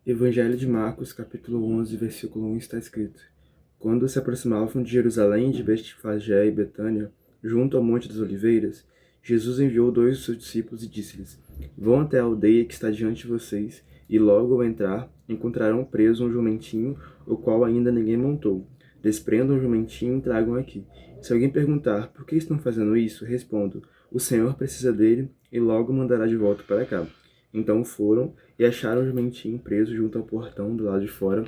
Evangelho de Marcos, capítulo 11, versículo 1, está escrito: Quando se aproximavam de Jerusalém, de Betfagé e Betânia, junto ao Monte das Oliveiras, Jesus enviou dois de seus discípulos e disse-lhes: Vão até a aldeia que está diante de vocês, e logo ao entrar, encontrarão preso um jumentinho, o qual ainda ninguém montou. Desprendam o jumentinho e tragam aqui. Se alguém perguntar por que estão fazendo isso, respondo: O Senhor precisa dele e logo mandará de volta para cá. Então foram e acharam o jumentinho preso junto ao portão do lado de fora,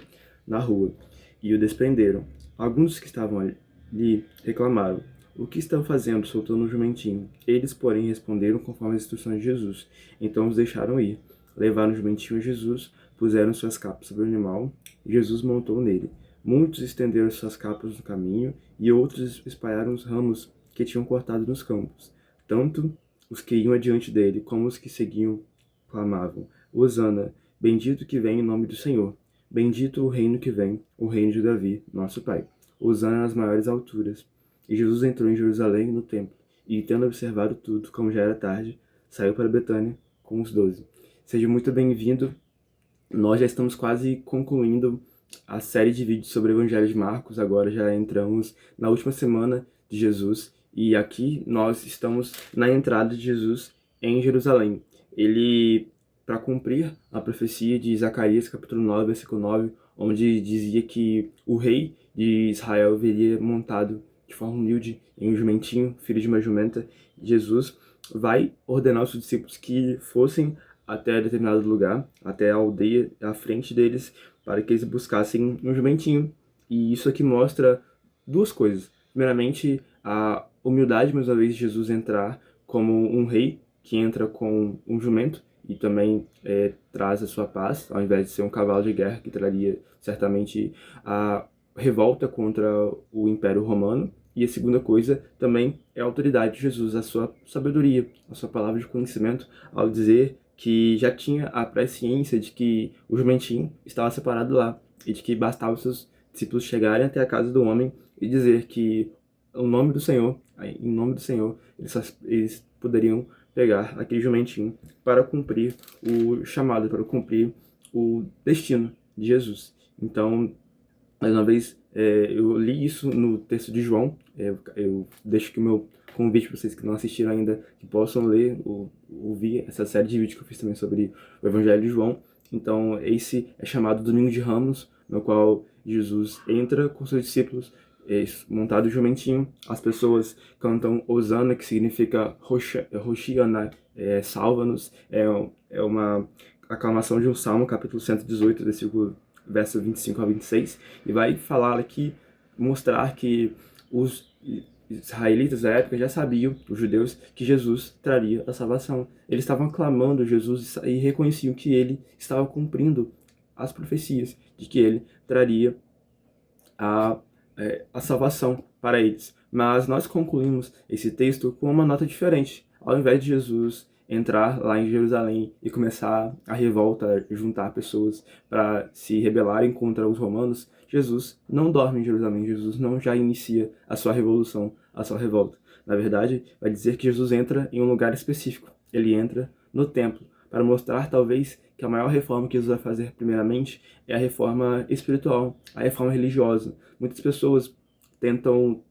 na rua, e o desprenderam. Alguns dos que estavam ali reclamaram: O que estão fazendo soltando o jumentinho? Eles, porém, responderam conforme as instruções de Jesus. Então os deixaram ir. Levaram o jumentinho a Jesus, puseram suas capas sobre o animal, e Jesus montou nele. Muitos estenderam suas capas no caminho, e outros espalharam os ramos que tinham cortado nos campos. Tanto os que iam adiante dele, como os que seguiam, clamavam: Hosana, bendito que vem em nome do Senhor. Bendito o reino que vem, o reino de Davi, nosso pai. Hosana nas maiores alturas. E Jesus entrou em Jerusalém no templo, e, tendo observado tudo, como já era tarde, saiu para Betânia com os 12. Seja muito bem-vindo. Nós já estamos quase concluindo a série de vídeos sobre o Evangelho de Marcos. Agora já entramos na última semana de Jesus, e aqui nós estamos na entrada de Jesus em Jerusalém. Ele, para cumprir a profecia de Zacarias, capítulo 9, versículo 9, onde dizia que o rei de Israel viria montado de forma humilde em um jumentinho, filho de uma jumenta. Jesus vai ordenar aos seus discípulos que fossem até determinado lugar, até a aldeia à frente deles, para que eles buscassem um jumentinho. E isso aqui mostra duas coisas. Primeiramente, a humildade, mais uma vez, de Jesus entrar como um rei que entra com um jumento e também traz a sua paz, ao invés de ser um cavalo de guerra que traria certamente a revolta contra o Império Romano. E a segunda coisa também é a autoridade de Jesus, a sua sabedoria, a sua palavra de conhecimento, ao dizer que já tinha a presciência de que o jumentinho estava separado lá e de que bastava os seus discípulos chegarem até a casa do homem e dizer que o nome do Senhor, em nome do Senhor, eles poderiam pegar aquele jumentinho para cumprir o chamado, para cumprir o destino de Jesus. Então, mais uma vez, eu li isso no texto de João. Eu deixo aqui o meu convite para vocês que não assistiram ainda, que possam ler ou ouvir essa série de vídeos que eu fiz também sobre o Evangelho de João. Então, esse é chamado Domingo de Ramos, no qual Jesus entra com seus discípulos, montado jumentinho. As pessoas cantam Hosana, que significa Hoshiana, salva-nos. É uma aclamação de um salmo, capítulo 118, versículo verso 25 a 26, e vai falar aqui, mostrar que os israelitas da época já sabiam, os judeus, que Jesus traria a salvação. Eles estavam aclamando Jesus e reconheciam que ele estava cumprindo as profecias de que ele traria a salvação para eles. Mas nós concluímos esse texto com uma nota diferente. Ao invés de Jesus entrar lá em Jerusalém e começar a revolta, juntar pessoas para se rebelarem contra os romanos, Jesus não dorme em Jerusalém, Jesus não já inicia a sua revolução, a sua revolta. Na verdade, vai dizer que Jesus entra em um lugar específico. Ele entra no templo, para mostrar talvez que a maior reforma que Jesus vai fazer primeiramente é a reforma espiritual, a reforma religiosa. Muitas pessoas tentam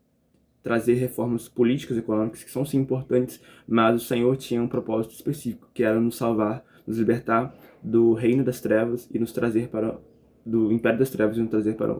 trazer reformas políticas e econômicas que são sim importantes, mas o Senhor tinha um propósito específico, que era nos salvar, nos libertar do reino das trevas e nos trazer para do império das trevas e nos trazer para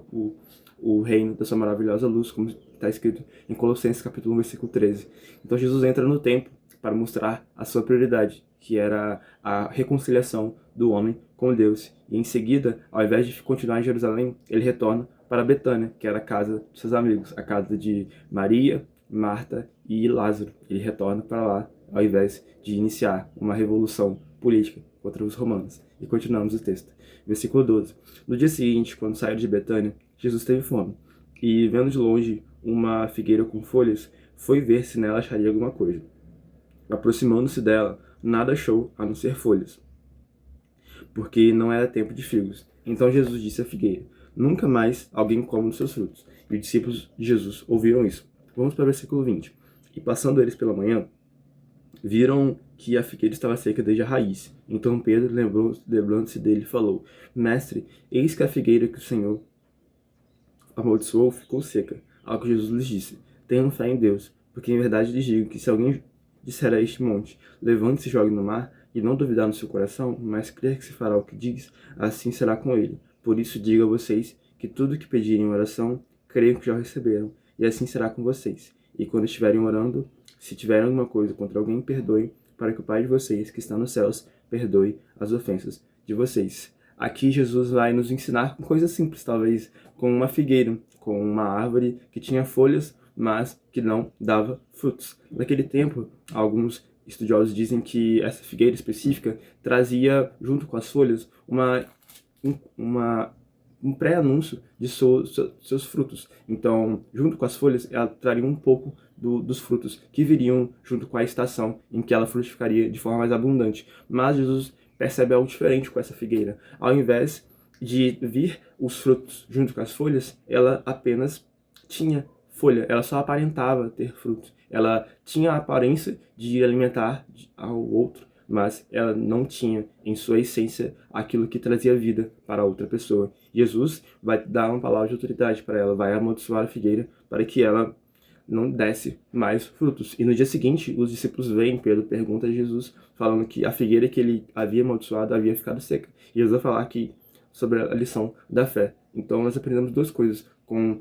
o reino da sua maravilhosa luz, como está escrito em Colossenses capítulo 1, versículo 13. Então Jesus entra no templo para mostrar a sua prioridade, que era a reconciliação do homem com Deus. E em seguida, ao invés de continuar em Jerusalém, ele retorna para Betânia, que era a casa de seus amigos, a casa de Maria, Marta e Lázaro. Ele retorna para lá, ao invés de iniciar uma revolução política contra os romanos. E continuamos o texto. Versículo 12. No dia seguinte, quando saiu de Betânia, Jesus teve fome. E, vendo de longe uma figueira com folhas, foi ver se nela acharia alguma coisa. Aproximando-se dela, nada achou a não ser folhas, porque não era tempo de figos. Então Jesus disse à figueira: Nunca mais alguém come dos seus frutos. E os discípulos de Jesus ouviram isso. Vamos para o versículo 20. E passando eles pela manhã, viram que a figueira estava seca desde a raiz. Então Pedro, lembrando-se dele, falou: Mestre, eis que a figueira que o Senhor amaldiçoou ficou seca. Ao que Jesus lhes disse: Tenham fé em Deus, porque em verdade lhes digo que se alguém disser a este monte: Levante-se e jogue no mar, e não duvidar no seu coração, mas crer que se fará o que diz, assim será com ele. Por isso digo a vocês que tudo o que pedirem em oração, creiam que já receberam, e assim será com vocês. E quando estiverem orando, se tiverem alguma coisa contra alguém, perdoem, para que o Pai de vocês, que está nos céus, perdoe as ofensas de vocês. Aqui Jesus vai nos ensinar com coisas simples, talvez com uma figueira, com uma árvore que tinha folhas, mas que não dava frutos. Naquele tempo, alguns estudiosos dizem que essa figueira específica trazia, junto com as folhas, um pré-anúncio de seus frutos. Então, junto com as folhas, ela traria um pouco dos frutos que viriam junto com a estação em que ela frutificaria de forma mais abundante. Mas Jesus percebe algo diferente com essa figueira. Ao invés de vir os frutos junto com as folhas, ela apenas tinha folha, ela só aparentava ter frutos. Ela tinha a aparência de alimentar ao outro, mas ela não tinha em sua essência aquilo que trazia vida para a outra pessoa. Jesus vai dar uma palavra de autoridade para ela, vai amaldiçoar a figueira para que ela não desse mais frutos. E no dia seguinte, os discípulos vêm, Pedro pergunta a Jesus, falando que a figueira que ele havia amaldiçoado havia ficado seca. E Jesus vai falar aqui sobre a lição da fé. Então nós aprendemos duas coisas com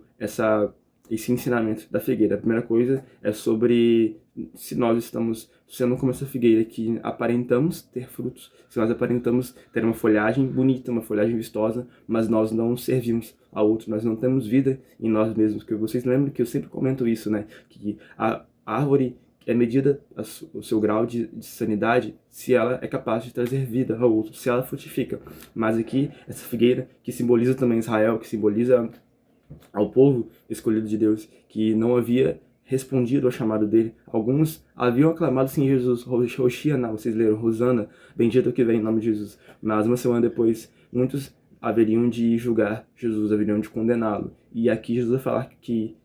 esse ensinamento da figueira. A primeira coisa é sobre se nós estamos sendo como essa figueira que aparentamos ter frutos, se nós aparentamos ter uma folhagem bonita, uma folhagem vistosa, mas nós não servimos a outro, nós não temos vida em nós mesmos. Que vocês lembram que eu sempre comento isso, né? Que a árvore é medida o seu grau de sanidade se ela é capaz de trazer vida ao outro, se ela frutifica. Mas aqui, essa figueira que simboliza também Israel, que simboliza ao povo escolhido de Deus, que não havia respondido ao chamado dele. Alguns haviam aclamado sim Jesus, Hoshiana, vocês leram, Rosana, bendito que vem em nome de Jesus. Mas uma semana depois, muitos haveriam de julgar Jesus, haveriam de condená-lo. E aqui Jesus vai falar que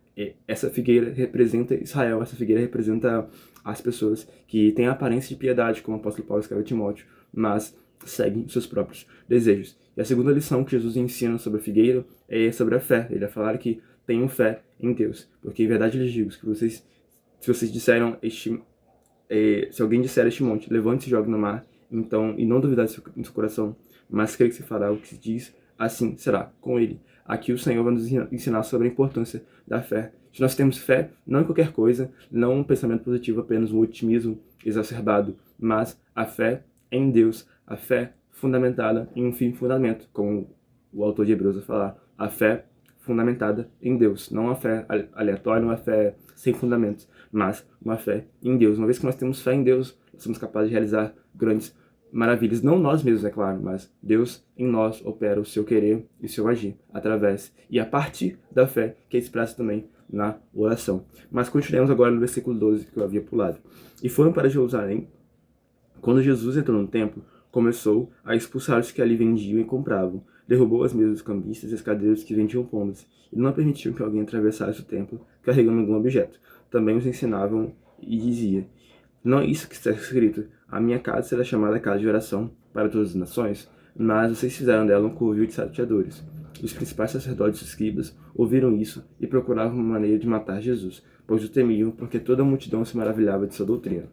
essa figueira representa Israel, essa figueira representa as pessoas que têm a aparência de piedade, como o apóstolo Paulo escreve a Timóteo, mas seguem seus próprios desejos. E a segunda lição que Jesus ensina sobre a figueira é sobre a fé. Ele vai falar que tenham fé em Deus, porque em verdade lhes digo que se vocês disseram se alguém disser a este monte, levante-se e jogue no mar, então, e não duvidar no seu coração, mas crer que se fará o que se diz, assim será com ele. Aqui o Senhor vai nos ensinar sobre a importância da fé. Se nós temos fé, não em qualquer coisa, não um pensamento positivo, apenas um otimismo exacerbado, mas a fé em Deus, a fé fundamentada em um firme fundamento, como o autor de Hebreus vai falar, a fé fundamentada em Deus, não uma fé aleatória, uma fé sem fundamentos, mas uma fé em Deus. Uma vez que nós temos fé em Deus, nós somos capazes de realizar grandes maravilhas, não nós mesmos, é claro, mas Deus em nós opera o seu querer e o seu agir através e a partir da fé que é expressa também na oração. Mas continuemos agora no versículo 12 que eu havia pulado. E foram para Jerusalém. Quando Jesus entrou no templo, começou a expulsar os que ali vendiam e compravam, derrubou as mesas dos cambistas e as cadeiras que vendiam pombas, e não permitiu que alguém atravessasse o templo carregando algum objeto. Também os ensinavam e dizia: Não é isso que está escrito, a minha casa será chamada casa de oração para todas as nações, mas vocês fizeram dela um covil de salteadores. Os principais sacerdotes e escribas ouviram isso e procuravam uma maneira de matar Jesus, pois o temiam, porque toda a multidão se maravilhava de sua doutrina.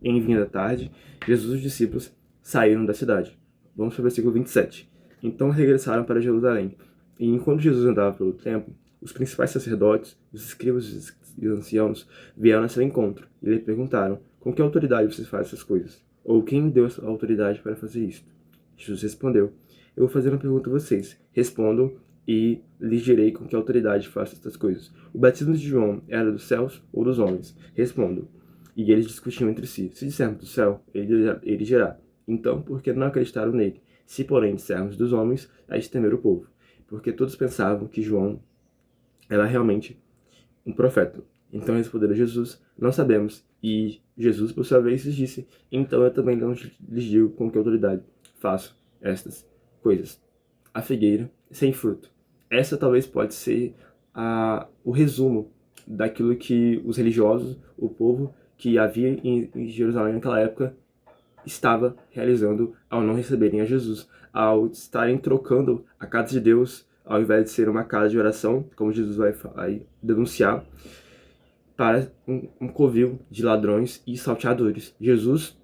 Em vinda da tarde, Jesus e os discípulos saíram da cidade. Vamos para o versículo 27. Então regressaram para Jerusalém. E enquanto Jesus andava pelo templo, os principais sacerdotes, os escribas e os anciãos vieram a seu encontro e lhe perguntaram: Com que autoridade você faz essas coisas? Ou quem deu a autoridade para fazer isto? Jesus respondeu: Eu vou fazer uma pergunta a vocês. Respondam e lhes direi com que autoridade faço estas coisas. O batismo de João era dos céus ou dos homens? Respondam. E eles discutiam entre si. Se dissermos do céu, ele dirá: Então, por que não acreditaram nele? Se, porém, dissermos dos homens, é de temer o povo. Porque todos pensavam que João era realmente um profeta. Então responderam Jesus: Não sabemos. E Jesus, por sua vez, lhes disse: Então eu também não lhes digo com que autoridade faço estas coisas. A figueira sem fruto. Essa talvez pode ser o resumo daquilo que os religiosos, o povo que havia em Jerusalém naquela época, estava realizando ao não receberem a Jesus, ao estarem trocando a casa de Deus, ao invés de ser uma casa de oração, como Jesus vai denunciar, para um covil de ladrões e salteadores. Jesus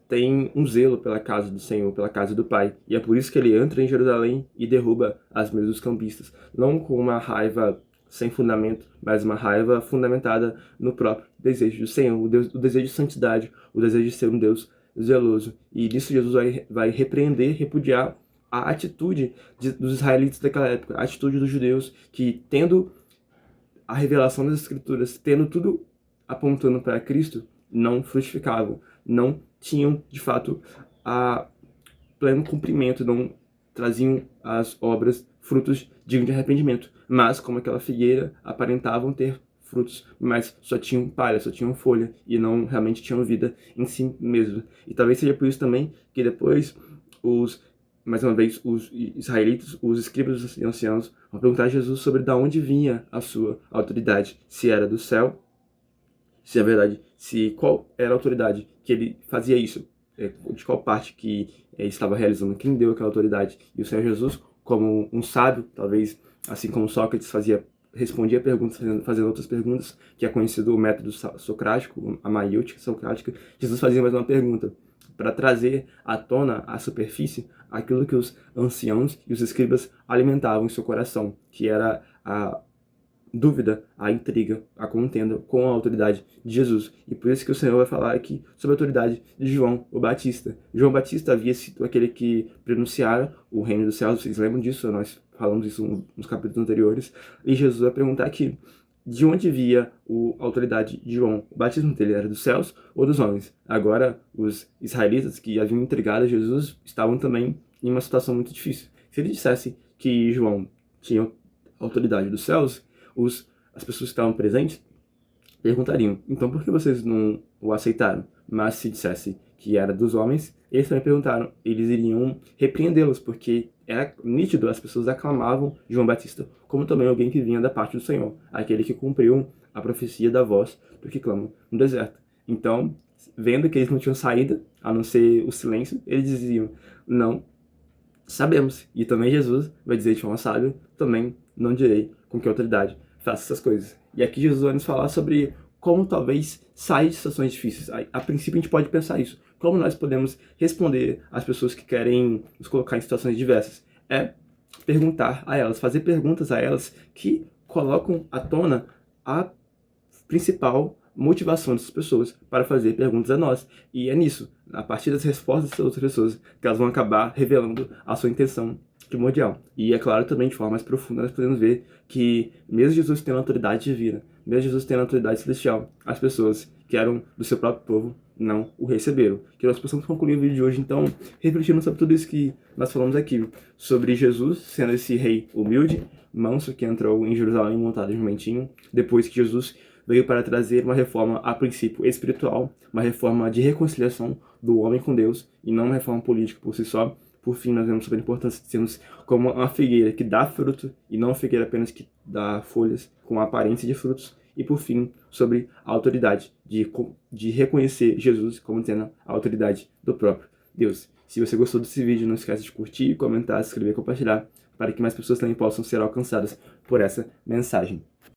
tem um zelo pela casa do Senhor, pela casa do Pai, e é por isso que ele entra em Jerusalém e derruba as mesas dos cambistas, não com uma raiva sem fundamento, mas uma raiva fundamentada no próprio desejo do Senhor, o desejo de santidade, o desejo de ser um Deus zeloso. E nisso Jesus vai repreender, repudiar a atitude dos israelitas daquela época, a atitude dos judeus que, tendo a revelação das Escrituras, tendo tudo apontando para Cristo, não frutificavam, não tinham, de fato, a pleno cumprimento, não traziam as obras frutos dignos de arrependimento, mas como aquela figueira aparentavam ter frutos, mas só tinham palha, só tinham folha e não realmente tinham vida em si mesmo. E talvez seja por isso também que depois mais uma vez, os israelitas, os escribas e anciãos vão perguntar a Jesus sobre de onde vinha a sua autoridade, se era do céu, se é verdade, se qual era a autoridade que ele fazia isso, de qual parte que estava realizando, quem deu aquela autoridade. E o Senhor Jesus, como um sábio, talvez assim como Sócrates respondia perguntas, fazendo outras perguntas, que é conhecido o método socrático, a maiêutica socrática, Jesus fazia mais uma pergunta, para trazer à tona, à superfície, aquilo que os anciãos e os escribas alimentavam em seu coração, que era a dúvida, a intriga, a contenda com a autoridade de Jesus. E por isso que o Senhor vai falar aqui sobre a autoridade de João o Batista. João Batista havia sido aquele que pronunciara o reino dos céus, vocês lembram disso? Nós falamos isso nos capítulos anteriores. E Jesus vai perguntar aqui, de onde via a autoridade de João? O batismo dele era dos céus ou dos homens? Agora, os israelitas que haviam entregado a Jesus estavam também em uma situação muito difícil. Se ele dissesse que João tinha autoridade dos céus, as pessoas que estavam presentes perguntariam, então por que vocês não o aceitaram? Mas se dissesse que era dos homens, eles também perguntaram, eles iriam repreendê-los, porque era nítido, as pessoas aclamavam João Batista como também alguém que vinha da parte do Senhor, aquele que cumpriu a profecia da voz do que clama no deserto. Então, vendo que eles não tinham saída, a não ser o silêncio, eles diziam, não sabemos. E também Jesus vai dizer de forma sábia, também não direi com que autoridade faça essas coisas. E aqui Jesus vai nos falar sobre como talvez sair de situações difíceis. A princípio a gente pode pensar isso. Como nós podemos responder às pessoas que querem nos colocar em situações diversas? É perguntar a elas, fazer perguntas a elas que colocam à tona a principal motivação dessas pessoas para fazer perguntas a nós. E é nisso, a partir das respostas dessas outras pessoas, que elas vão acabar revelando a sua intenção primordial. E é claro também, de forma mais profunda, nós podemos ver que mesmo Jesus tendo autoridade divina, mesmo Jesus tendo autoridade celestial, as pessoas que eram do seu próprio povo não o receberam. Que nós possamos concluir o vídeo de hoje, então, refletindo sobre tudo isso que nós falamos aqui, sobre Jesus sendo esse rei humilde, manso, que entrou em Jerusalém montado em um jumentinho, depois que Jesus veio para trazer uma reforma, a princípio, espiritual, uma reforma de reconciliação do homem com Deus, e não uma reforma política por si só. Por fim, nós vemos sobre a importância de sermos como uma figueira que dá fruto, e não uma figueira apenas que dá folhas com a aparência de frutos. E por fim, sobre a autoridade de reconhecer Jesus como tendo a autoridade do próprio Deus. Se você gostou desse vídeo, não esqueça de curtir, comentar, se inscrever e compartilhar, para que mais pessoas também possam ser alcançadas por essa mensagem.